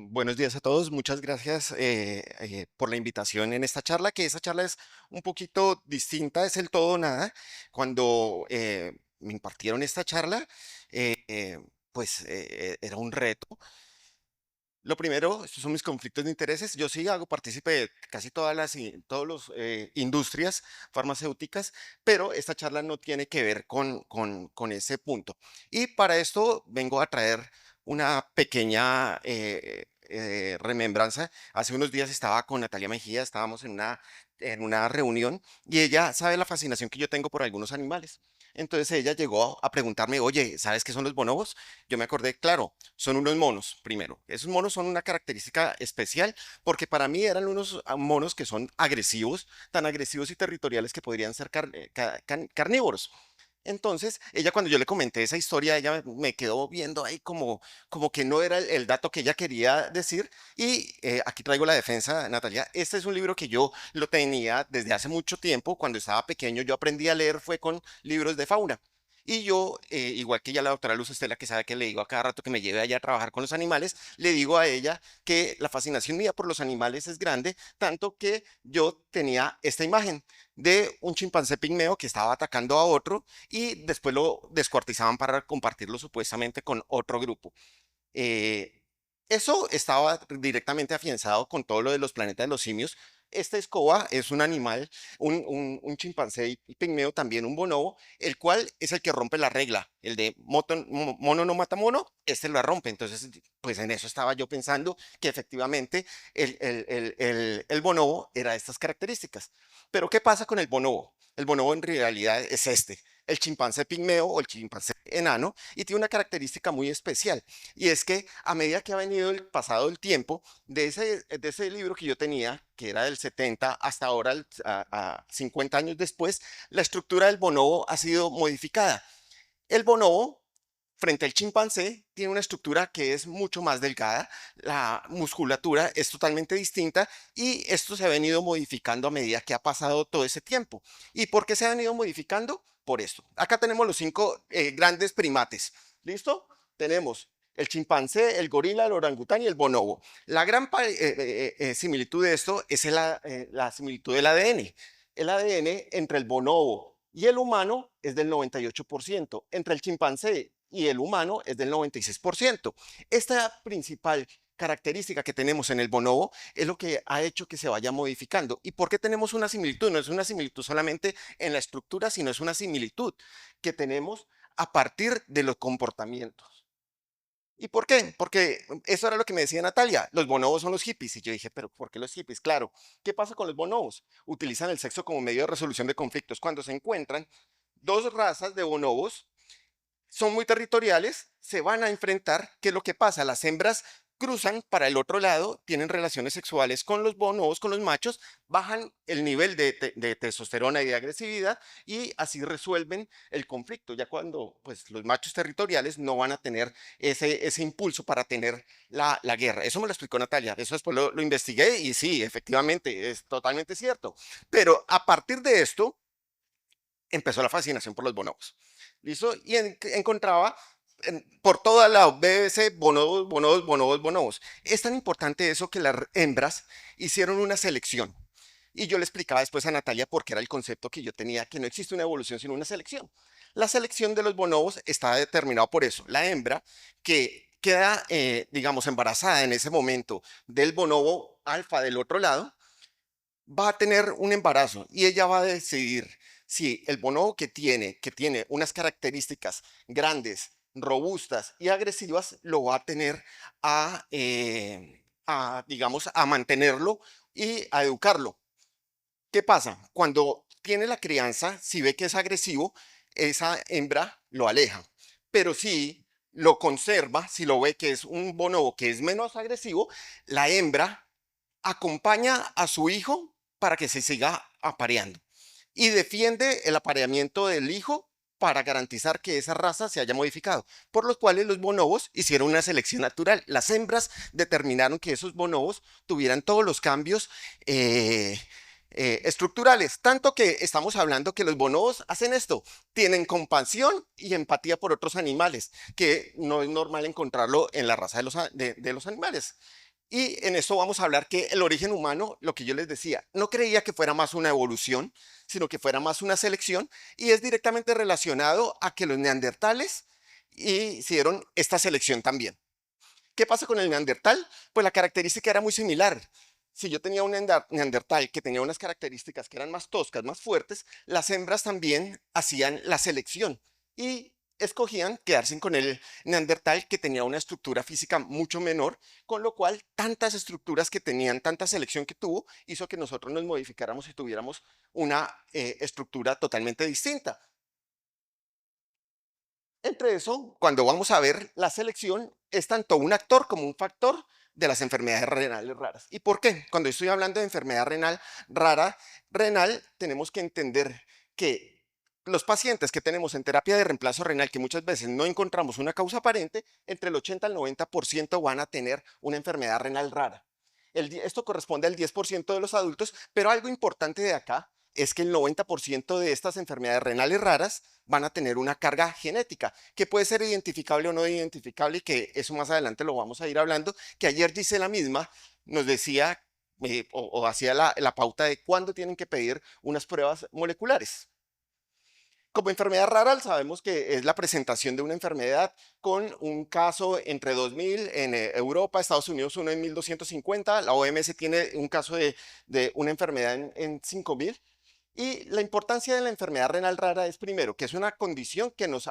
Buenos días a todos. Muchas gracias por la invitación en esta charla, que esa charla es un poquito distinta, es el todo o nada. Cuando me impartieron esta charla, era un reto. Lo primero, estos son mis conflictos de intereses. Yo sí hago partícipe de casi todas las industrias farmacéuticas, pero esta charla no tiene que ver con ese punto. Y para esto vengo a traer una pequeña remembranza. Hace unos días estaba con Natalia Mejía, estábamos en una reunión y ella sabe la fascinación que yo tengo por algunos animales. Entonces ella llegó a preguntarme, oye, ¿sabes qué son los bonobos? Yo me acordé, claro, son unos monos, primero. Esos monos son una característica especial porque para mí eran unos monos que son agresivos, tan agresivos y territoriales que podrían ser carnívoros. Entonces, ella cuando yo le comenté esa historia, ella me quedó viendo ahí como que no era el dato que ella quería decir. Y aquí traigo la defensa, Natalia. Este es un libro que yo lo tenía desde hace mucho tiempo. Cuando estaba pequeño, yo aprendí a leer fue con libros de fauna. Y yo, igual que ya la doctora Luz Estela, que sabe que le digo a cada rato que me lleve allá a trabajar con los animales, le digo a ella que la fascinación mía por los animales es grande, tanto que yo tenía esta imagen de un chimpancé pigmeo que estaba atacando a otro y después lo descuartizaban para compartirlo supuestamente con otro grupo. Eh, Eso estaba directamente afianzado con todo lo de los planetas de los simios. Esta escoba es un animal, un chimpancé y pigmeo, también un bonobo, el cual es el que rompe la regla. El de mono no mata mono, este lo rompe. Entonces, pues en eso estaba yo pensando que efectivamente el bonobo era de estas características. Pero ¿qué pasa con el bonobo? El bonobo en realidad es este, el chimpancé pigmeo o el chimpancé enano, y tiene una característica muy especial. Y es que a medida que ha venido el pasado el tiempo, de ese libro que yo tenía, que era del 70 hasta ahora, a 50 años después, la estructura del bonobo ha sido modificada. El bonobo, frente al chimpancé, tiene una estructura que es mucho más delgada, la musculatura es totalmente distinta y esto se ha venido modificando a medida que ha pasado todo ese tiempo. ¿Y por qué se ha venido modificando? Por esto. Acá tenemos los cinco grandes primates. ¿Listo? Tenemos el chimpancé, el gorila, el orangután y el bonobo. La gran similitud de esto es la similitud del ADN. El ADN entre el bonobo y el humano es del 98%, entre el chimpancé y el humano es del 96%. Esta principal característica que tenemos en el bonobo es lo que ha hecho que se vaya modificando. ¿Y por qué tenemos una similitud? No es una similitud solamente en la estructura, sino es una similitud que tenemos a partir de los comportamientos. ¿Y por qué? Porque eso era lo que me decía Natalia, los bonobos son los hippies. Y yo dije, pero ¿por qué los hippies? Claro, ¿qué pasa con los bonobos? Utilizan el sexo como medio de resolución de conflictos. Cuando se encuentran dos razas de bonobos, son muy territoriales, se van a enfrentar. ¿Qué es lo que pasa? Las hembras cruzan para el otro lado, tienen relaciones sexuales con los bonobos, con los machos, bajan el nivel de testosterona y de agresividad y así resuelven el conflicto. Ya cuando pues, los machos territoriales no van a tener ese impulso para tener la guerra. Eso me lo explicó Natalia, eso después lo investigué y sí, efectivamente, es totalmente cierto. Pero a partir de esto empezó la fascinación por los bonobos. ¿Listo? Y encontraba por toda la BBC bonobos, bonobos, bonobos, bonobos. Es tan importante eso que las hembras hicieron una selección. Y yo le explicaba después a Natalia por qué era el concepto que yo tenía, que no existe una evolución sino una selección. La selección de los bonobos está determinada por eso. La hembra que queda, digamos, embarazada en ese momento del bonobo alfa del otro lado, va a tener un embarazo y ella va a decidir si el bonobo que tiene unas características grandes, robustas y agresivas, lo va a tener digamos, a mantenerlo y a educarlo. ¿Qué pasa? Cuando tiene la crianza, si ve que es agresivo, esa hembra lo aleja. Pero si lo conserva, si lo ve que es un bonobo que es menos agresivo, la hembra acompaña a su hijo para que se siga apareando y defiende el apareamiento del hijo para garantizar que esa raza se haya modificado, por los cuales los bonobos hicieron una selección natural. Las hembras determinaron que esos bonobos tuvieran todos los cambios estructurales, tanto que estamos hablando que los bonobos hacen esto, tienen compasión y empatía por otros animales, que no es normal encontrarlo en la raza de los animales. Y en esto vamos a hablar que el origen humano, lo que yo les decía, no creía que fuera más una evolución, sino que fuera más una selección, y es directamente relacionado a que los neandertales hicieron esta selección también. ¿Qué pasa con el neandertal? Pues la característica era muy similar. Si yo tenía un neandertal que tenía unas características que eran más toscas, más fuertes, las hembras también hacían la selección y escogían quedarse con el neandertal que tenía una estructura física mucho menor, con lo cual tantas estructuras que tenían, tanta selección que tuvo, hizo que nosotros nos modificáramos y tuviéramos una estructura totalmente distinta. Entre eso, cuando vamos a ver la selección, es tanto un actor como un factor de las enfermedades renales raras. ¿Y por qué? Cuando estoy hablando de enfermedad renal rara, renal, tenemos que entender que los pacientes que tenemos en terapia de reemplazo renal, que muchas veces no encontramos una causa aparente, entre el 80 al 90% van a tener una enfermedad renal rara. Esto corresponde al 10% de los adultos, pero algo importante de acá es que el 90% de estas enfermedades renales raras van a tener una carga genética, que puede ser identificable o no identificable, y que eso más adelante lo vamos a ir hablando, que ayer Gisela misma nos decía o hacía la pauta de cuándo tienen que pedir unas pruebas moleculares. Como enfermedad rara, sabemos que es la presentación de una enfermedad con un caso entre 2000 en Europa, Estados Unidos uno en 1250, la OMS tiene un caso de una enfermedad en 5000. Y la importancia de la enfermedad renal rara es primero que es una condición que nos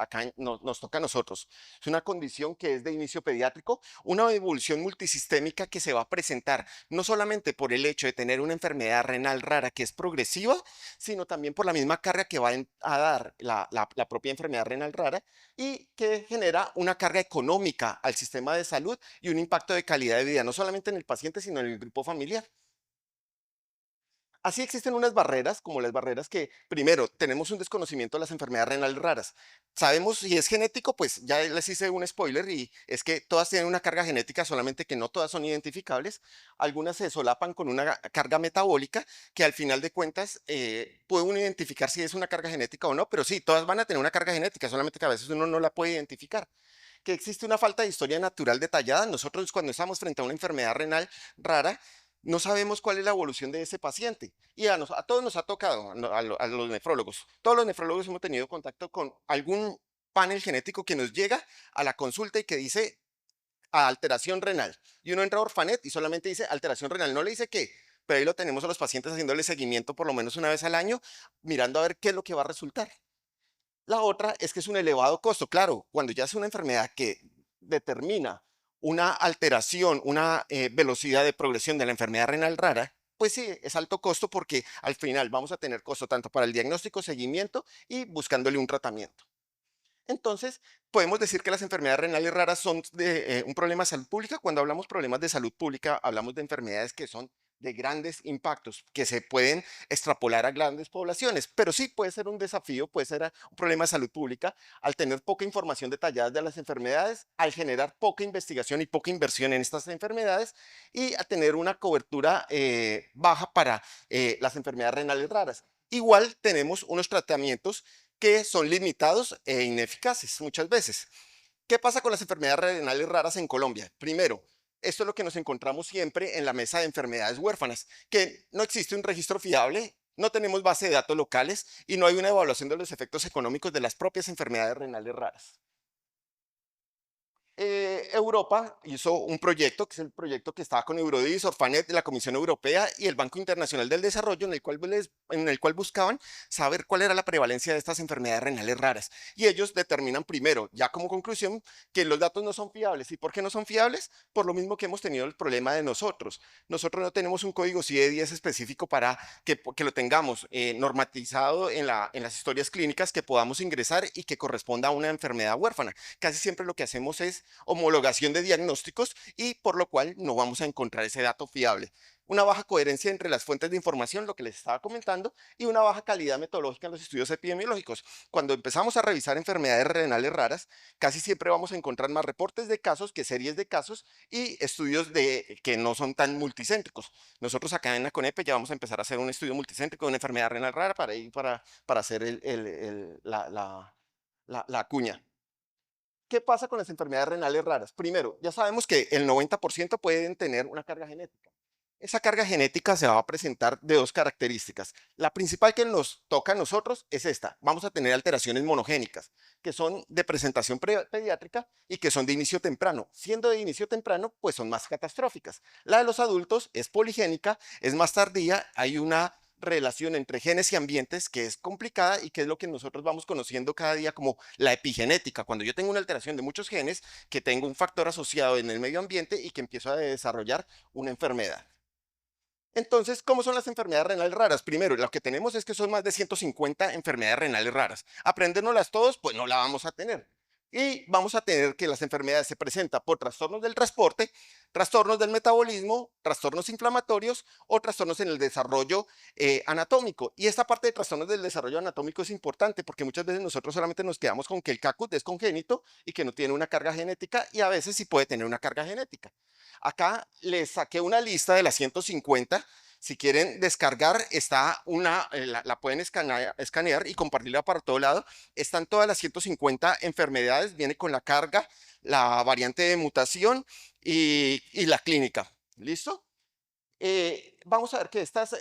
toca a nosotros. Es una condición que es de inicio pediátrico, una evolución multisistémica que se va a presentar no solamente por el hecho de tener una enfermedad renal rara que es progresiva, sino también por la misma carga que va a dar la propia enfermedad renal rara y que genera una carga económica al sistema de salud y un impacto de calidad de vida, no solamente en el paciente, sino en el grupo familiar. Así existen unas barreras, como las barreras que, primero, tenemos un desconocimiento de las enfermedades renales raras. Sabemos si es genético, pues ya les hice un spoiler y es que todas tienen una carga genética, solamente que no todas son identificables. Algunas se solapan con una carga metabólica que al final de cuentas puede uno identificar si es una carga genética o no, pero sí, todas van a tener una carga genética, solamente que a veces uno no la puede identificar. Que existe una falta de historia natural detallada. Nosotros cuando estamos frente a una enfermedad renal rara, no sabemos cuál es la evolución de ese paciente. Y a todos nos ha tocado, a los nefrólogos. Todos los nefrólogos hemos tenido contacto con algún panel genético que nos llega a la consulta y que dice alteración renal. Y uno entra a Orfanet y solamente dice alteración renal, no le dice qué. Pero ahí lo tenemos a los pacientes haciéndole seguimiento por lo menos una vez al año, mirando a ver qué es lo que va a resultar. La otra es que es un elevado costo. Claro, cuando ya es una enfermedad que determina una alteración, una velocidad de progresión de la enfermedad renal rara, pues sí, es alto costo porque al final vamos a tener costo tanto para el diagnóstico, seguimiento y buscándole un tratamiento. Entonces, podemos decir que las enfermedades renales raras son un problema de salud pública. Cuando hablamos problemas de salud pública, hablamos de enfermedades que son de grandes impactos, que se pueden extrapolar a grandes poblaciones, pero sí puede ser un desafío, puede ser un problema de salud pública al tener poca información detallada de las enfermedades, al generar poca investigación y poca inversión en estas enfermedades y a tener una cobertura baja para las enfermedades renales raras. Igual tenemos unos tratamientos que son limitados e ineficaces muchas veces. ¿Qué pasa con las enfermedades renales raras en Colombia? Primero, esto es lo que nos encontramos siempre en la mesa de enfermedades huérfanas, que no existe un registro fiable, no tenemos base de datos locales y no hay una evaluación de los efectos económicos de las propias enfermedades renales raras. Europa hizo un proyecto, que es el proyecto que estaba con Eurodis, Orfanet, la Comisión Europea y el Banco Internacional del Desarrollo, en el cual buscaban saber cuál era la prevalencia de estas enfermedades renales raras. Y ellos determinan primero, ya como conclusión, que los datos no son fiables. ¿Y por qué no son fiables? Por lo mismo que hemos tenido el problema de nosotros. Nosotros no tenemos un código CIE-10 específico para que lo tengamos normatizado en las historias clínicas que podamos ingresar y que corresponda a una enfermedad huérfana. Casi siempre lo que hacemos es homologación de diagnósticos y por lo cual no vamos a encontrar ese dato fiable. Una baja coherencia entre las fuentes de información, lo que les estaba comentando, y una baja calidad metodológica en los estudios epidemiológicos. Cuando empezamos a revisar enfermedades renales raras, casi siempre vamos a encontrar más reportes de casos que series de casos y estudios que no son tan multicéntricos. Nosotros acá en la CONEPE ya vamos a empezar a hacer un estudio multicéntrico de una enfermedad renal rara para hacer la cuña. ¿Qué pasa con las enfermedades renales raras? Primero, ya sabemos que el 90% pueden tener una carga genética. Esa carga genética se va a presentar de dos características. La principal que nos toca a nosotros es esta. Vamos a tener alteraciones monogénicas, que son de presentación pediátrica y que son de inicio temprano. Siendo de inicio temprano, pues son más catastróficas. La de los adultos es poligénica, es más tardía, hay una relación entre genes y ambientes que es complicada y que es lo que nosotros vamos conociendo cada día como la epigenética. Cuando yo tengo una alteración de muchos genes, que tengo un factor asociado en el medio ambiente y que empiezo a desarrollar una enfermedad. Entonces, ¿cómo son las enfermedades renales raras? Primero, lo que tenemos es que son más de 150 enfermedades renales raras. Aprendernoslas todos, pues no la vamos a tener. Y vamos a tener que las enfermedades se presentan por trastornos del transporte, trastornos del metabolismo, trastornos inflamatorios o trastornos en el desarrollo anatómico. Y esta parte de trastornos del desarrollo anatómico es importante porque muchas veces nosotros solamente nos quedamos con que el CACUT es congénito y que no tiene una carga genética y a veces sí puede tener una carga genética. Acá les saqué una lista de las 150. Si quieren descargar, está la pueden escanear y compartirla para todo lado. Están todas las 150 enfermedades, viene con la carga, la variante de mutación y la clínica. ¿Listo? Vamos a ver que estas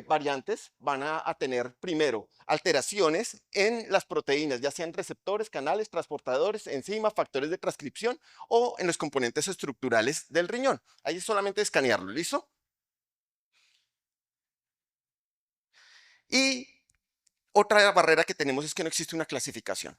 variantes van a tener primero alteraciones en las proteínas, ya sean receptores, canales, transportadores, enzimas, factores de transcripción o en los componentes estructurales del riñón. Ahí es solamente escanearlo, ¿listo? Y otra barrera que tenemos es que no existe una clasificación.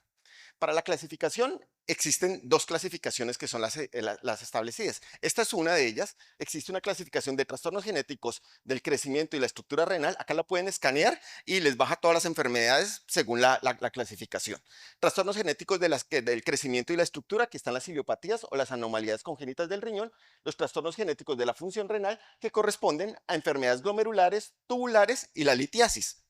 Para la clasificación existen dos clasificaciones que son las establecidas. Esta es una de ellas. Existe una clasificación de trastornos genéticos del crecimiento y la estructura renal. Acá la pueden escanear y les baja todas las enfermedades según la clasificación. Trastornos genéticos del crecimiento y la estructura, que están las idiopatías o las anomalías congénitas del riñón. Los trastornos genéticos de la función renal, que corresponden a enfermedades glomerulares, tubulares y la litiasis.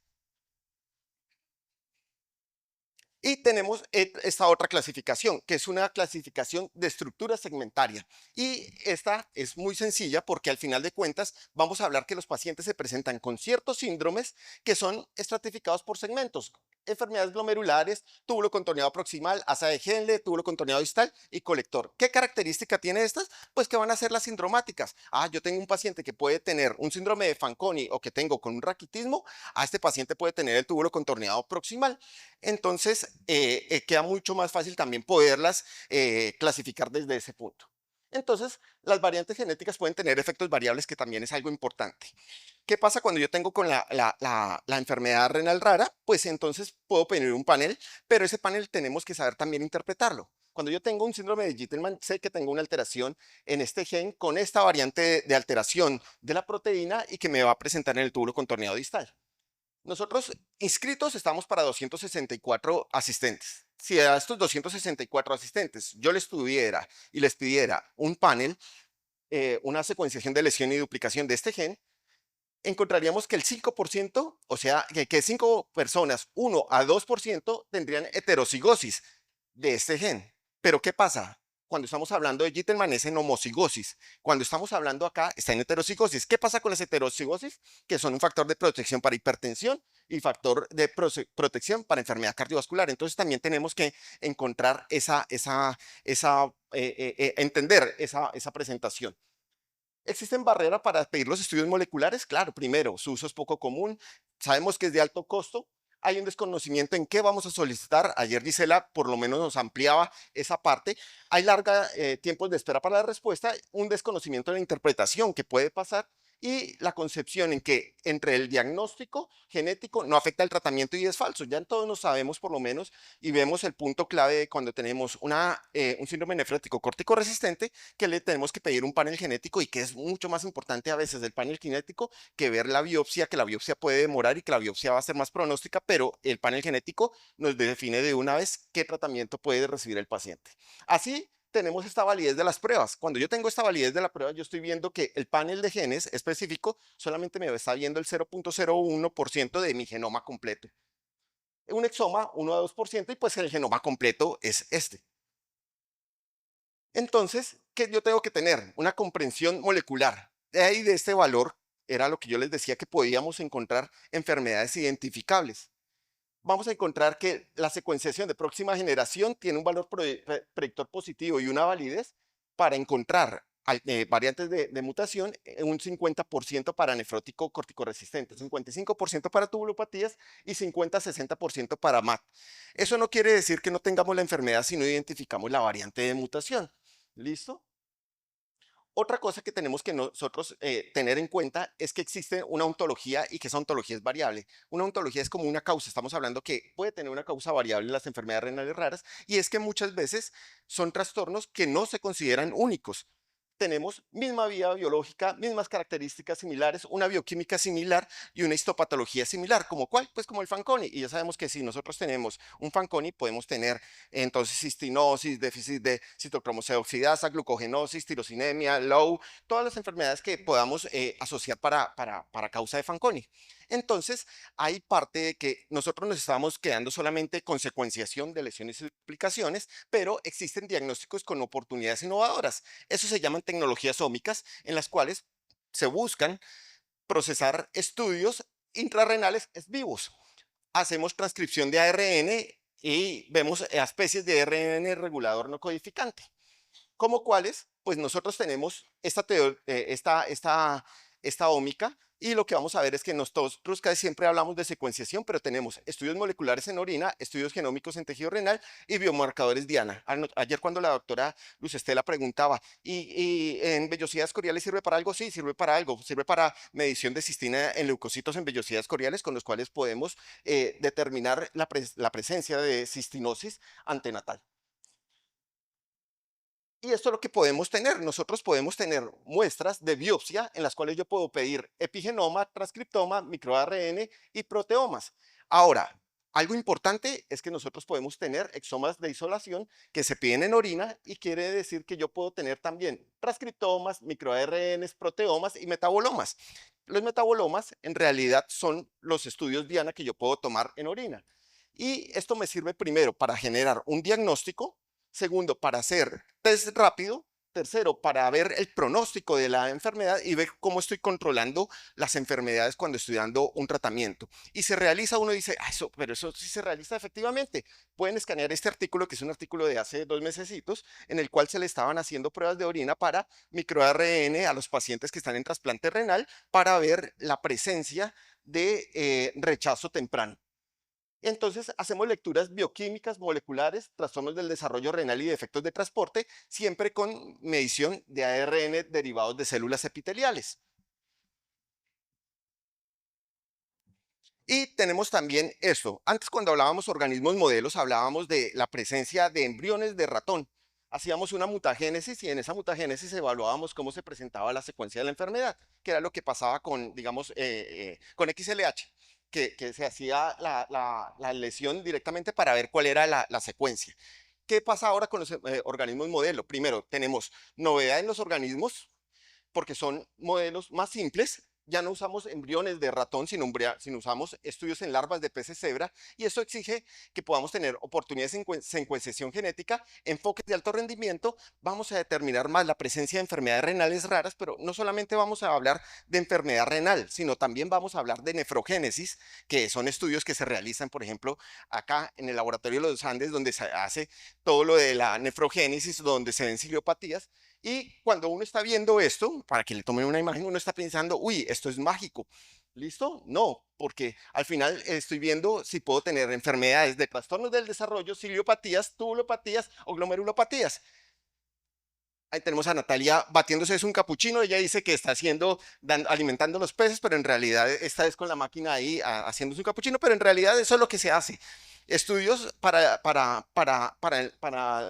Y tenemos esta otra clasificación, que es una clasificación de estructura segmentaria. Y esta es muy sencilla porque al final de cuentas vamos a hablar que los pacientes se presentan con ciertos síndromes que son estratificados por segmentos. Enfermedades glomerulares, túbulo contorneado proximal, asa de Henle, túbulo contorneado distal y colector. ¿Qué característica tiene estas? Pues que van a ser las sindromáticas. Yo tengo un paciente que puede tener un síndrome de Fanconi o que tengo con un raquitismo. Este paciente puede tener el túbulo contorneado proximal. Entonces, queda mucho más fácil también poderlas clasificar desde ese punto. Entonces, las variantes genéticas pueden tener efectos variables, que también es algo importante. ¿Qué pasa cuando yo tengo con la enfermedad renal rara? Pues entonces puedo pedir un panel, pero ese panel tenemos que saber también interpretarlo. Cuando yo tengo un síndrome de Gitelman, sé que tengo una alteración en este gen con esta variante de alteración de la proteína y que me va a presentar en el túbulo contorneado distal. Nosotros inscritos estamos para 264 asistentes. Si a estos 264 asistentes yo les tuviera y les pidiera un panel, una secuenciación de lesión y duplicación de este gen, encontraríamos que el 5%, o sea, que 5 personas, 1 a 2% tendrían heterocigosis de este gen. Pero ¿qué pasa? Cuando estamos hablando de Gitelman es en homocigosis. Cuando estamos hablando acá está en heterocigosis. ¿Qué pasa con las heterocigosis? Que son un factor de protección para hipertensión y factor de protección para enfermedad cardiovascular. Entonces también tenemos que encontrar entender esa presentación. ¿Existen barreras para pedir los estudios moleculares? Claro, primero, su uso es poco común, sabemos que es de alto costo, hay un desconocimiento en qué vamos a solicitar. Ayer Gisela por lo menos nos ampliaba esa parte. Hay larga tiempos de espera para la respuesta, un desconocimiento de la interpretación que puede pasar y la concepción en que entre el diagnóstico genético no afecta el tratamiento y es falso. Ya todos nos sabemos por lo menos y vemos el punto clave de cuando tenemos un síndrome nefrótico córtico resistente, que le tenemos que pedir un panel genético y que es mucho más importante a veces el panel genético que ver la biopsia, que la biopsia puede demorar y que la biopsia va a ser más pronóstica, pero el panel genético nos define de una vez qué tratamiento puede recibir el paciente. Así tenemos esta validez de las pruebas. Cuando yo tengo esta validez de la prueba, yo estoy viendo que el panel de genes específico solamente me está viendo el 0.01% de mi genoma completo. Un exoma, 1 a 2%, y pues el genoma completo es este. Entonces, ¿qué yo tengo que tener? Una comprensión molecular. De ahí, de este valor, era lo que yo les decía que podíamos encontrar enfermedades identificables. vamos a encontrar que la secuenciación de próxima generación tiene un valor predictor positivo y una validez para encontrar variantes de mutación, un 50% para nefrótico corticoresistente, 55% para tubulopatías y 50-60% para MAT. Eso no quiere decir que no tengamos la enfermedad si no identificamos la variante de mutación. ¿Listo? Otra cosa que tenemos que nosotros tener en cuenta es que existe una ontología y que esa ontología es variable. Una ontología es como una causa. Estamos hablando que puede tener una causa variable en las enfermedades renales raras y es que muchas veces son trastornos que no se consideran únicos. Tenemos misma vía biológica, mismas características similares, una bioquímica similar y una histopatología similar. ¿Como cuál? Pues como el Fanconi. Y ya sabemos que si nosotros tenemos un Fanconi, podemos tener entonces cistinosis, déficit de citocromo C oxidasa, glucogenosis, tirosinemia, low, todas las enfermedades que podamos asociar para causa de Fanconi. Entonces, hay parte de que nosotros nos estamos quedando solamente con secuenciación de lesiones y explicaciones, pero existen diagnósticos con oportunidades innovadoras. Eso se llaman tecnologías ómicas, en las cuales se buscan procesar estudios intrarrenales vivos. Hacemos transcripción de ARN y vemos especies de ARN regulador no codificante, como cuáles, pues nosotros tenemos esta ómica y lo que vamos a ver es que nosotros casi siempre hablamos de secuenciación, pero tenemos estudios moleculares en orina, estudios genómicos en tejido renal y biomarcadores Diana. Ayer cuando la doctora Luz Estela preguntaba, ¿y en vellosidades coriales sirve para algo? Sí, sirve para algo. Sirve para medición de cistina en leucocitos en vellosidades coriales, con los cuales podemos determinar la presencia de cistinosis antenatal. Y esto es lo que podemos tener. Nosotros podemos tener muestras de biopsia en las cuales yo puedo pedir epigenoma, transcriptoma, microARN y proteomas. Ahora, algo importante es que nosotros podemos tener exomas de isolación que se piden en orina y quiere decir que yo puedo tener también transcriptomas, microARNs, proteomas y metabolomas. Los metabolomas en realidad son los estudios Diana que yo puedo tomar en orina. Y esto me sirve primero para generar un diagnóstico. Segundo, para hacer test rápido. Tercero, para ver el pronóstico de la enfermedad y ver cómo estoy controlando las enfermedades cuando estoy dando un tratamiento. Y se realiza, uno dice, pero eso sí se realiza efectivamente. Pueden escanear este artículo, que es un artículo de hace 2 mesecitos, en el cual se le estaban haciendo pruebas de orina para microARN a los pacientes que están en trasplante renal para ver la presencia de rechazo temprano. Entonces hacemos lecturas bioquímicas, moleculares, trastornos del desarrollo renal y defectos de transporte, siempre con medición de ARN derivados de células epiteliales. Y tenemos también esto. Antes cuando hablábamos organismos modelos, hablábamos de la presencia de embriones de ratón. Hacíamos una mutagénesis y en esa mutagénesis evaluábamos cómo se presentaba la secuencia de la enfermedad, que era lo que pasaba con, digamos, con XLH, que se hacía la lesión directamente para ver cuál era la secuencia. ¿Qué pasa ahora con los organismos modelo? Primero, tenemos novedad en los organismos, porque son modelos más simples. Ya no usamos embriones de ratón, sino usamos estudios en larvas de peces cebra, y eso exige que podamos tener oportunidades en secuenciación genética, enfoques de alto rendimiento. Vamos a determinar más la presencia de enfermedades renales raras, pero no solamente vamos a hablar de enfermedad renal, sino también vamos a hablar de nefrogénesis, que son estudios que se realizan, por ejemplo, acá en el laboratorio de los Andes, donde se hace todo lo de la nefrogénesis, donde se ven ciliopatías. Y cuando uno está viendo esto, para que le tomen una imagen, uno está pensando, uy, esto es mágico. ¿Listo? No, porque al final estoy viendo si puedo tener enfermedades de trastornos del desarrollo, ciliopatías, tubulopatías o glomerulopatías. Ahí tenemos a Natalia batiéndose es un capuchino. Ella dice que está alimentando los peces, pero en realidad esta es con la máquina ahí haciéndose un capuchino, pero en realidad eso es lo que se hace. Estudios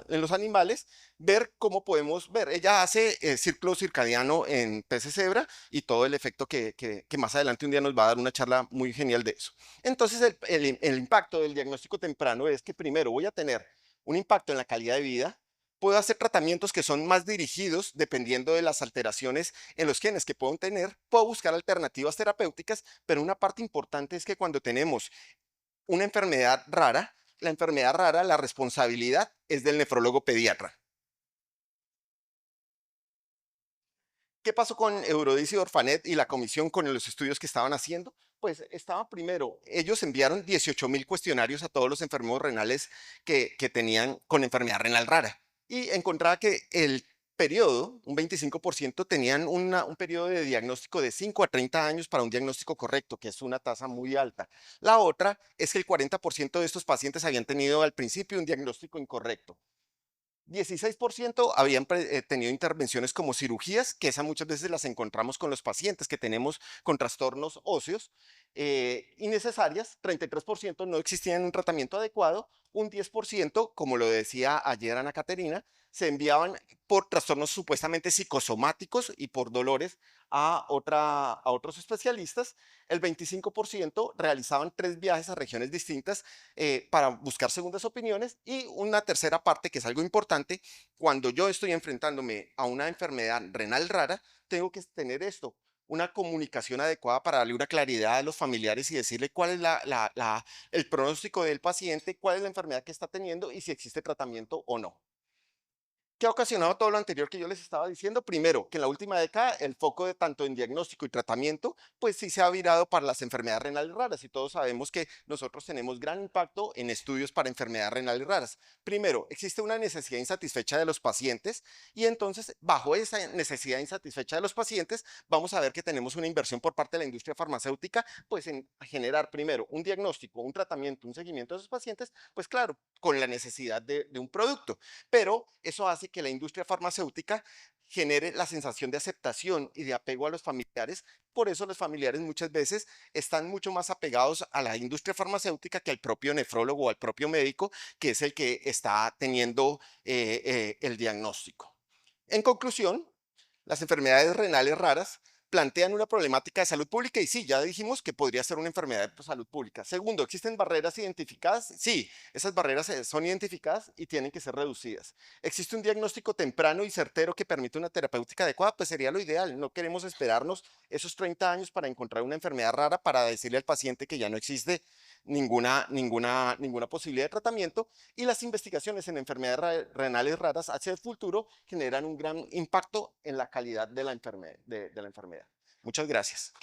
en los animales, ver cómo podemos ver. Ella hace círculo circadiano en peces cebra y todo el efecto que más adelante un día nos va a dar una charla muy genial de eso. Entonces, el impacto del diagnóstico temprano es que primero voy a tener un impacto en la calidad de vida. Puedo hacer tratamientos que son más dirigidos dependiendo de las alteraciones en los genes que puedo tener. Puedo buscar alternativas terapéuticas, pero una parte importante es que cuando tenemos una enfermedad rara, la enfermedad rara, la responsabilidad es del nefrólogo pediatra. ¿Qué pasó con Eurodice y Orfanet y la comisión con los estudios que estaban haciendo? Pues estaba primero, ellos enviaron 18.000 cuestionarios a todos los enfermos renales que tenían con enfermedad renal rara y encontraba que el periodo, un 25%, tenían un periodo de diagnóstico de 5 a 30 años para un diagnóstico correcto, que es una tasa muy alta. La otra es que el 40% de estos pacientes habían tenido al principio un diagnóstico incorrecto. 16% habían tenido intervenciones como cirugías, que esas muchas veces las encontramos con los pacientes que tenemos con trastornos óseos innecesarias. 33% no existían un tratamiento adecuado. Un 10%, como lo decía ayer Ana Caterina, se enviaban por trastornos supuestamente psicosomáticos y por dolores a otros especialistas. El 25% realizaban 3 viajes a regiones distintas para buscar segundas opiniones y una tercera parte que es algo importante, cuando yo estoy enfrentándome a una enfermedad renal rara, tengo que tener esto, una comunicación adecuada para darle una claridad a los familiares y decirle cuál es el pronóstico del paciente, cuál es la enfermedad que está teniendo y si existe tratamiento o no. ¿Qué ha ocasionado todo lo anterior que yo les estaba diciendo? Primero, que en la última década el foco de tanto en diagnóstico y tratamiento, pues sí se ha virado para las enfermedades renales raras y todos sabemos que nosotros tenemos gran impacto en estudios para enfermedades renales raras. Primero, existe una necesidad insatisfecha de los pacientes y entonces bajo esa necesidad insatisfecha de los pacientes vamos a ver que tenemos una inversión por parte de la industria farmacéutica, pues en generar primero un diagnóstico, un tratamiento, un seguimiento de esos pacientes, pues claro, con la necesidad de un producto, pero eso hace que la industria farmacéutica genere la sensación de aceptación y de apego a los familiares. Por eso los familiares muchas veces están mucho más apegados a la industria farmacéutica que al propio nefrólogo o al propio médico, que es el que está teniendo el diagnóstico. En conclusión, las enfermedades renales raras plantean una problemática de salud pública y sí, ya dijimos que podría ser una enfermedad de salud pública. Segundo, ¿existen barreras identificadas? Sí, esas barreras son identificadas y tienen que ser reducidas. ¿Existe un diagnóstico temprano y certero que permite una terapéutica adecuada? Pues sería lo ideal. No queremos esperarnos esos 30 años para encontrar una enfermedad rara para decirle al paciente que ya no existe ninguna posibilidad de tratamiento y las investigaciones en enfermedades renales raras hacia el futuro generan un gran impacto en la calidad de la enfermedad. Muchas gracias.